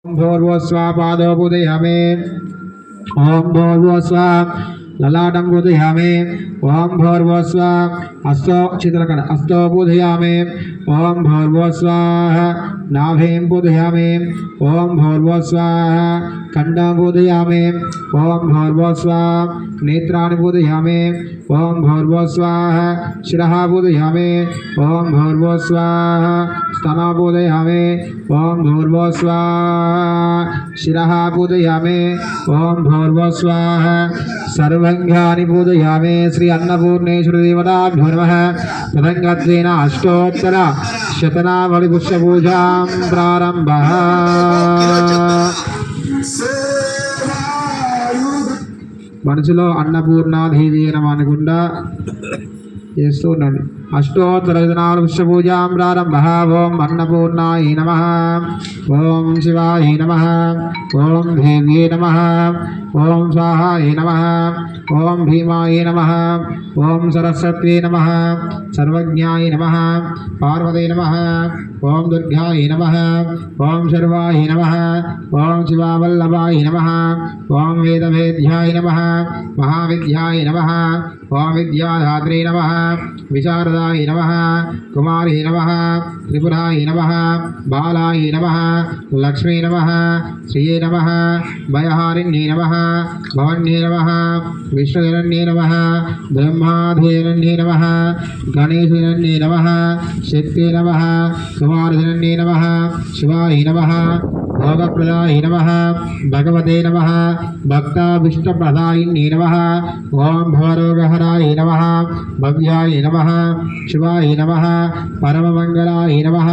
भूर्भुवस्वा पादो पूजयामि। ओम भूर्भुवस्वा ललाटं पूजयामि। ओम भूर्भुवस्वा हस्तो शीतलकण हस्तो पूजयामि। ओम भूर्भुवस्वा नाभिं पूजयामि। ओम भूर्भुवस्वा खण्डं पूजयामि। ओम भूर्भुवस्वा नेत्राणि पूजयामि। ओम भूर्भुवस्वा शिरः पूजयामि। ओम भूर्भुवस्वा स्तनं पूजयामि। ओम भूर्भुवस्वा शिरः पूजयामि। ओम भूर्भुवस्वा सर्वाङ्गानि पूजयामि। श्री अन्नपूर्णेश्वरी देवताभ्यो नमः। तदङ्गत्वेन अष्टोत्तर शतनावळि पुष्पपूजां प्रारम्भः। మనసులో అన్నపూర్ణాదేవి నమనుకుండా చేస్తూ ఉండండి. అష్టోత్తర పుష్పపూజాం ప్రారంభ. ఓం అన్నపూర్ణాయ నమః. ఓం శివాయ నమః. ఓం దేవ్యే నమః. ఓం స్వాహాయ నమః. ఓం భీమాయ నమః. ఓం సరస్వత్యై నమః. సర్వజ్ఞాయ నమః. పార్వతీ నమః. ఓం దుర్గాయ నమః. ఓం శర్వాయ నమః. ఓం శివావల్లభాయ నమః. ఓం వేదవేద్యాయ నమః. మహావిద్యాయ నమః. ఓం విద్యాధాత్రే నమః. విశారదాయ నమః. కుమారీ నమః. త్రిపురాయ నమః. బాలాయ నమః. లక్ష్మీ నమః. శ్రీయే నమః. భయహారిణ్యే నమః. భవన్యే నమః. విష్ణుధరణ్యే నమః. బ్రహ్మాధరణ్యే నమః. గణేశధరణ్యే నమః. శక్తే నమః. కుమారధరణ్యే నమః. శివాయ నమః. భోగప్రదాయ నమః. భగవతే నమః. భక్తాభీష్టప్రదాయిన్యే నమః. ఓం భవరోగహరాయ నమః. భవ్యాయ నమః. శివాయ నమః. పరమమంగళాయ నమః.